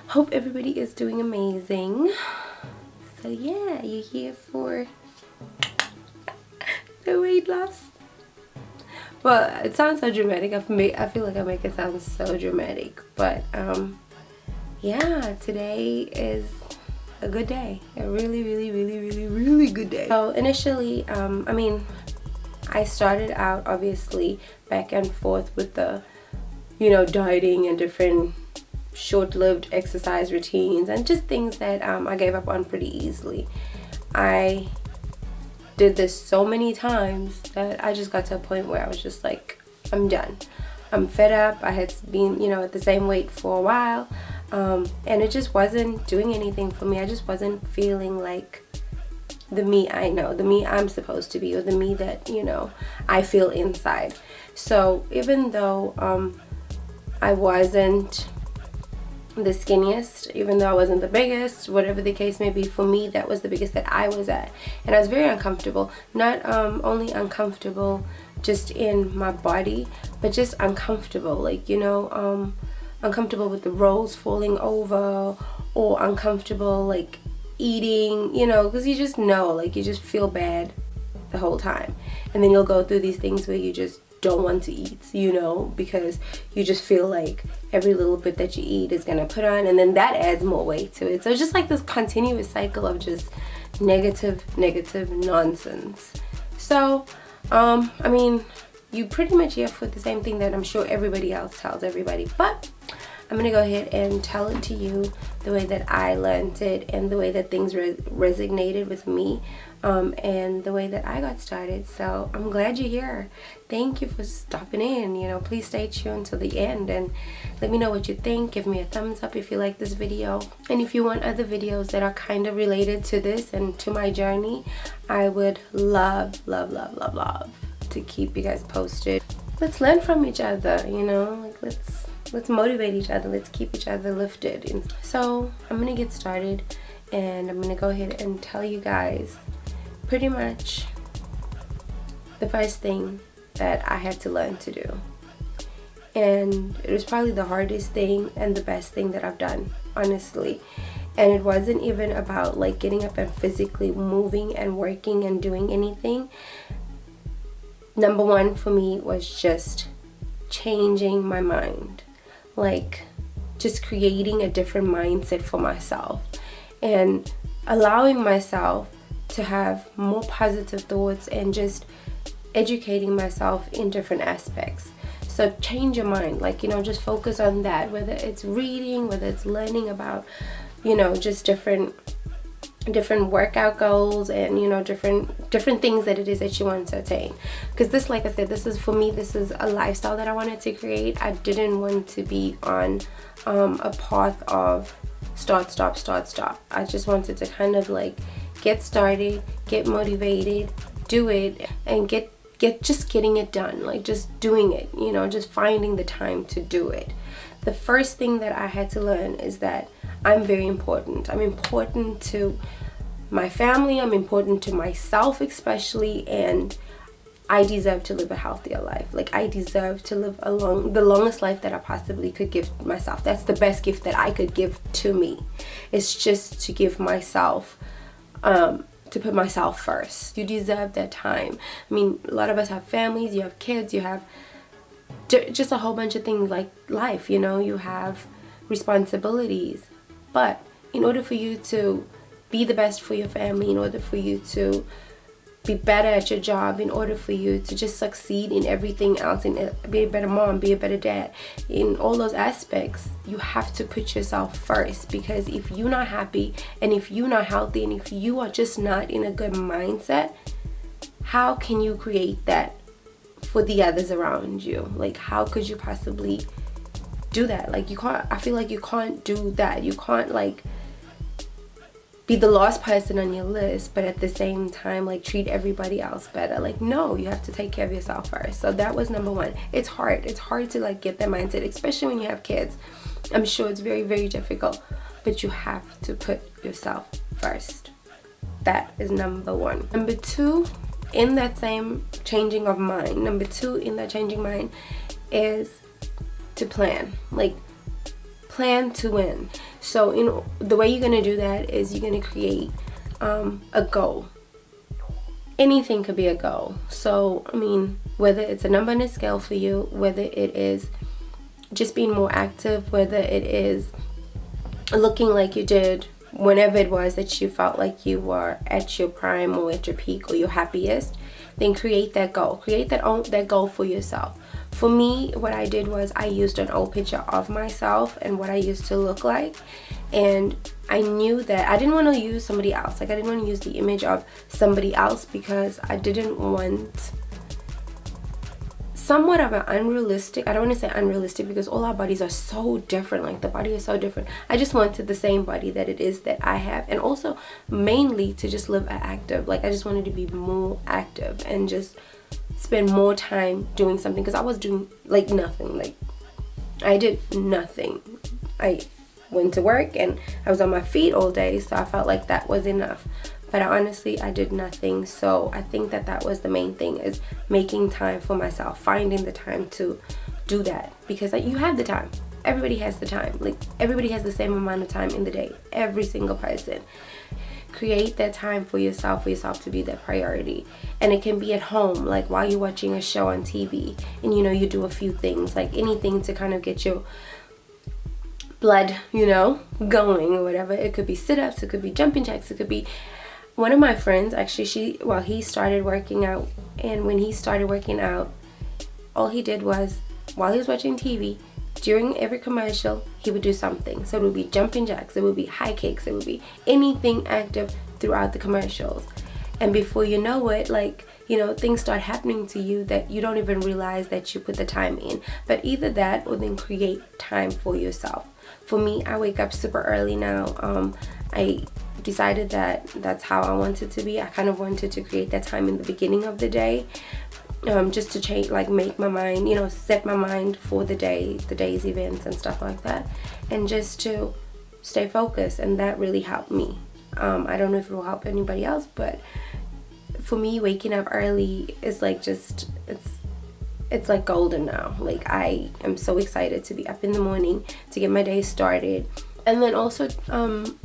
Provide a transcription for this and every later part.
Hope everybody is doing amazing. So yeah, you're here for the weight loss. Well, it sounds so dramatic. I feel like I make it sound so dramatic, but yeah, today is a good day. A really, really, really, really, really good day. So initially, I mean, I started out obviously back and forth with the, dieting and different short-lived exercise routines and just things that I gave up on pretty easily. I did this so many times that I just got to a point where I was just like, I'm done. I'm fed up. I had been, at the same weight for a while, and it just wasn't doing anything for me. I just wasn't feeling like the me I know, the me I'm supposed to be, or the me that, I feel inside. So even though I wasn't the skinniest, even though I wasn't the biggest, whatever the case may be, for me that was the biggest that I was at, and I was very uncomfortable. Not only uncomfortable just in my body, but just uncomfortable, like uncomfortable with the rolls falling over, or uncomfortable like eating, because you just like you just feel bad the whole time, and then you'll go through these things where you just don't want to eat, because you just feel like every little bit that you eat is gonna put on, and then that adds more weight to it. So it's just like this continuous cycle of just negative nonsense. So I mean, you pretty much here for the same thing that I'm sure everybody else tells everybody, but I'm gonna go ahead and tell it to you the way that I learned it, and the way that things resonated with me, and the way that I got started. So I'm glad you're here. Thank you for stopping in. Please stay tuned till the end and let me know what you think. Give me a thumbs up if you like this video, and if you want other videos that are kind of related to this and to my journey, I would love to keep you guys posted. Let's learn from each other, like let's motivate each other. Let's keep each other lifted. And so I'm gonna get started, and I'm gonna go ahead and tell you guys pretty much the first thing that I had to learn to do. And it was probably the hardest thing and the best thing that I've done, honestly. And it wasn't even about like getting up and physically moving and working and doing anything. Number one for me was just changing my mind, like just creating a different mindset for myself and allowing myself to have more positive thoughts and just educating myself in different aspects. So change your mind, like just focus on that, whether it's reading, whether it's learning about just different workout goals, and different things that it is that you want to attain. Because this, like I said, this is for me, this is a lifestyle that I wanted to create. I didn't want to be on a path of start stop. I just wanted to kind of like get started, get motivated, do it, and just getting it done, like just doing it, just finding the time to do it. The first thing that I had to learn is that I'm very important. I'm important to my family, I'm important to myself especially, and I deserve to live a healthier life. Like I deserve to live the longest life that I possibly could give myself. That's the best gift that I could give to me. It's just to give myself to put myself first. You deserve that time. I mean, a lot of us have families, you have kids, you have just a whole bunch of things like life, you have responsibilities. But in order for you to be the best for your family, in order for you to be better at your job, in order for you to just succeed in everything else, and be a better mom, be a better dad, in all those aspects, you have to put yourself first. Because if you're not happy, and if you're not healthy, and if you are just not in a good mindset, how can you create that for the others around you? Like, how could you possibly do that? Like, you can't. I feel like you can't do that. You can't like be the last person on your list, but at the same time like treat everybody else better. Like, no, you have to take care of yourself first. So that was number one. It's hard to like get that mindset, especially when you have kids. I'm sure it's very, very difficult, but you have to put yourself first. That is number one. Number two, in that same changing of mind, is to plan. Like, plan to win. So the way you're going to do that is you're going to create a goal. Anything could be a goal. So, I mean, whether it's a number on a scale for you, whether it is just being more active, whether it is looking like you did whenever it was that you felt like you were at your prime or at your peak or your happiest, then create that goal. Create that goal for yourself. For me, what I did was I used an old picture of myself and what I used to look like, and I knew that I didn't want to use somebody else. Like, I didn't want to use the image of somebody else because I didn't want somewhat of an unrealistic, I don't want to say unrealistic because all our bodies are so different. Like, the body is so different. I just wanted the same body that it is that I have, and also mainly to just live active. Like, I just wanted to be more active and just spend more time doing something, because I was doing like nothing. Like, I did nothing. I went to work and I was on my feet all day, so I felt like that was enough. But honestly, I did nothing. So I think that was the main thing, is making time for myself, finding the time to do that, because you have the time. Everybody has the time. Like, everybody has the same amount of time in the day. Every single person. Create that time for yourself to be that priority. And it can be at home, like while you're watching a show on TV, and you do a few things, like anything to kind of get your blood, going or whatever. It could be sit-ups, it could be jumping jacks, it could be one of my friends, actually, he started working out, and when he started working out, all he did was, while he was watching TV, during every commercial, he would do something. So it would be jumping jacks, it would be high kicks, it would be anything active throughout the commercials. And before you know it, like, things start happening to you that you don't even realize that you put the time in. But either that, or then create time for yourself. For me, I wake up super early now. I decided that that's how I wanted to be. I kind of wanted to create that time in the beginning of the day, just to change, like, make my mind, set my mind for the day's events and stuff like that, and just to stay focused. And that really helped me. I don't know if it will help anybody else, but for me, waking up early is like it's like golden now. Like, I am so excited to be up in the morning to get my day started. And then also,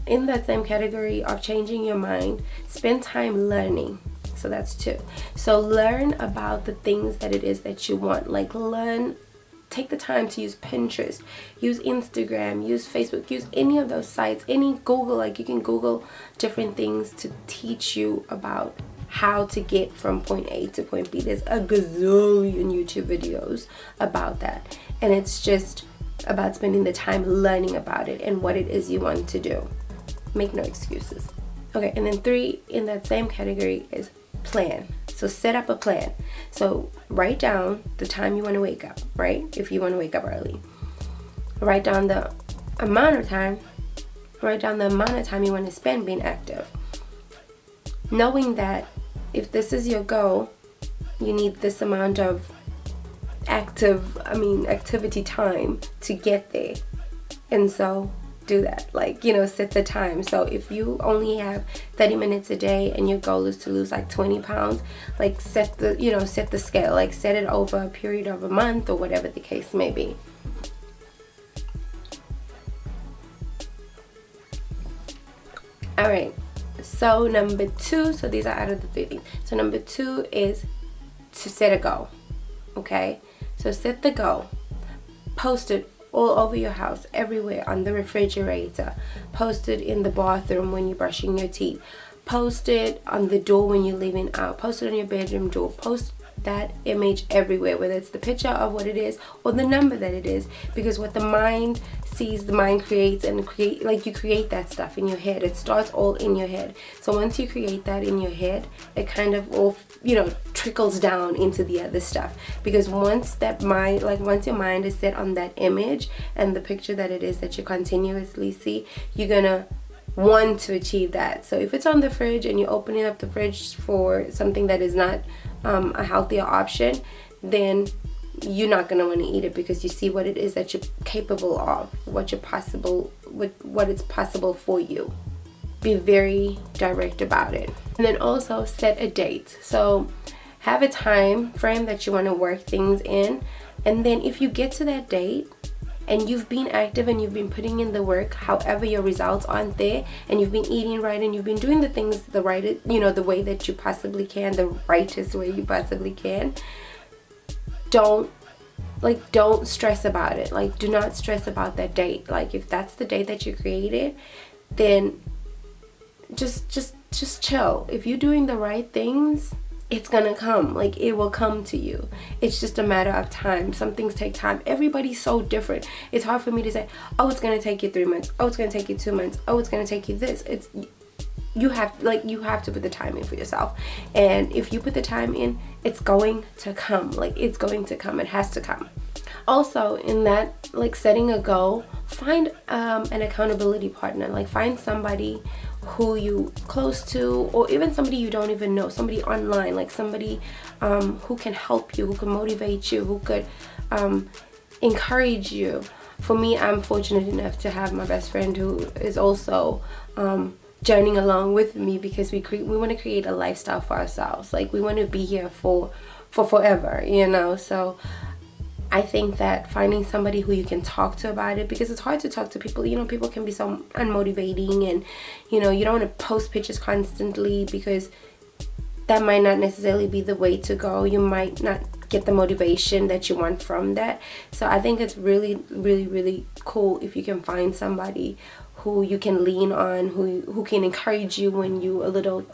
in that same category of changing your mind, spend time learning. So that's 2. So learn about the things that it is that you want. Like, take the time to use Pinterest, use Instagram, use Facebook, use any of those sites, any Google. Like, you can Google different things to teach you about how to get from point A to point B. There's a gazillion YouTube videos about that. And it's just about spending the time learning about it and what it is you want to do. Make no excuses. Okay, and then 3 in that same category is plan. So set up a plan. So write down the time you want to wake up, right? If you want to wake up early. Write down the amount of time. Write down the amount of time you want to spend being active. Knowing that if this is your goal, you need this amount of activity time to get there. And so do that. Like, set the time. So if you only have 30 minutes a day and your goal is to lose like 20 pounds, like set the scale, like set it over a period of a month or whatever the case may be. All right. So number 2, so these are out of the 3 things. So number 2 is to set a goal. Okay? So set the goal. Post it all over your house, everywhere, on the refrigerator. Post it in the bathroom when you're brushing your teeth. Post it on the door when you're leaving out. Post it on your bedroom door. Post that image everywhere, whether it's the picture of what it is or the number that it is, because what the mind sees, the mind creates, and you create that stuff in your head. It starts all in your head. So once you create that in your head, it kind of all trickles down into the other stuff, because once your mind is set on that image and the picture that it is that you continuously see, you're gonna want to achieve that. So if it's on the fridge and you're opening up the fridge for something that is not a healthier option, then you're not going to want to eat it, because you see what it is that you're capable of, what it's possible for you. Be very direct about it. And then also set a date. So have a time frame that you want to work things in, and then if you get to that date and you've been active and you've been putting in the work, however your results aren't there, and you've been eating right and you've been doing the things the right, you know, the way that you possibly can, the righteous way you possibly can, don't stress about it. Like, do not stress about that date. Like, if that's the date that you created, then just chill. If you're doing the right things, it's gonna come. Like, it will come to you. It's just a matter of time. Some things take time. Everybody's so different. It's hard for me to say, oh, it's gonna take you 3 months, oh, it's gonna take you 2 months, oh, it's gonna take you this. It's, you have to put the time in for yourself, and if you put the time in, it's going to come. Like, it's going to come. It has to come. Also, in that, like, setting a goal, find an accountability partner. Like, find somebody who you close to, or even somebody you don't even know, somebody online, like somebody who can help you, who can motivate you, who could encourage you. For me, I'm fortunate enough to have my best friend who is also journeying along with me, because we want to create a lifestyle for ourselves. Like, we want to be here for forever, you know. So I think that finding somebody who you can talk to about it, because it's hard to talk to people, you know, people can be so unmotivating, and, you know, you don't want to post pictures constantly, because that might not necessarily be the way to go. You might not get the motivation that you want from that. So I think it's really, really, really cool if you can find somebody who you can lean on, who can encourage you when you a little,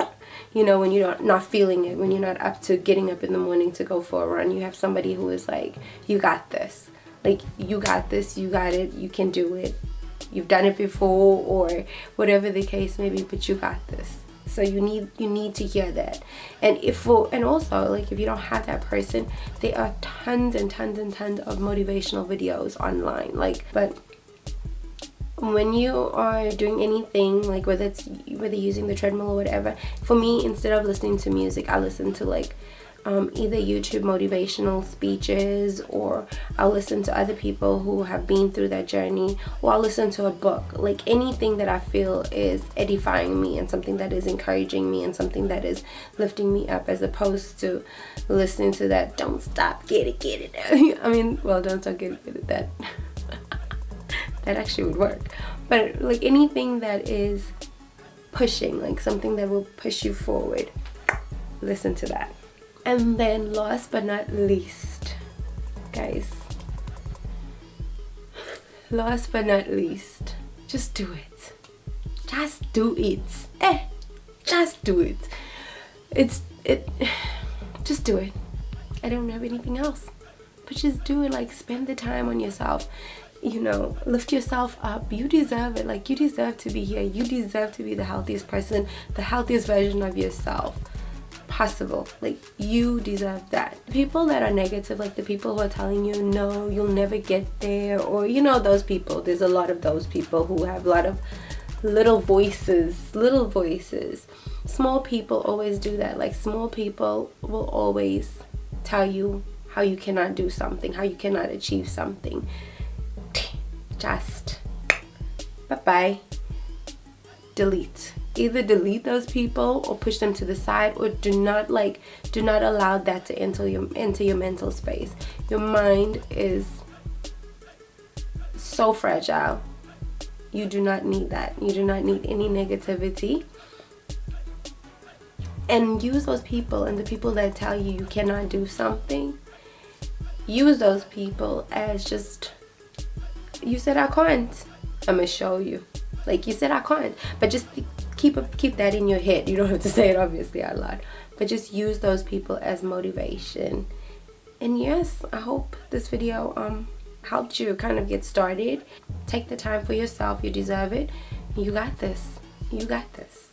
you know, when you're not feeling it, when you're not up to getting up in the morning to go for a run. You have somebody who is like, you got this. Like, you got this, you got it, you can do it. You've done it before, or whatever the case may be, but you got this. So you need to hear that. And also, like, if you don't have that person, there are tons and tons and tons of motivational videos online. Like, but when you are doing anything, like whether using the treadmill or whatever, for me, instead of listening to music, I listen to like either YouTube motivational speeches, or I'll listen to other people who have been through that journey, or I'll listen to a book. Like, anything that I feel is edifying me and something that is encouraging me and something that is lifting me up, as opposed to listening to that don't stop, get it. I mean, well, don't stop, get it, that that actually would work. But like, anything that is pushing, like something that will push you forward, listen to that. And then last but not least, guys, last but not least, just do it. Just do it. Just do it. Just do it. I don't have anything else, but just do it. Like, spend the time on yourself, you know, lift yourself up. You deserve it. Like, you deserve to be here. You deserve to be the healthiest person, the healthiest version of yourself possible. Like, you deserve that. People that are negative, like the people who are telling you, no, you'll never get there, or, you know, those people, there's a lot of those people who have a lot of little voices. Small people always do that. Like, small people will always tell you how you cannot do something, how you cannot achieve something. Just bye-bye. Delete. Either delete those people or push them to the side, or do not allow that to enter your mental space. Your mind is so fragile. You do not need that. You do not need any negativity. And use those people, and the people that tell you you cannot do something, use those people as just, you said I can't, I'm gonna show you. Like, you said I can't, but just keep that in your head. You don't have to say it obviously out loud, but just use those people as motivation. And yes, I hope this video helped you kind of get started. Take the time for yourself. You deserve it. You got this. You got this.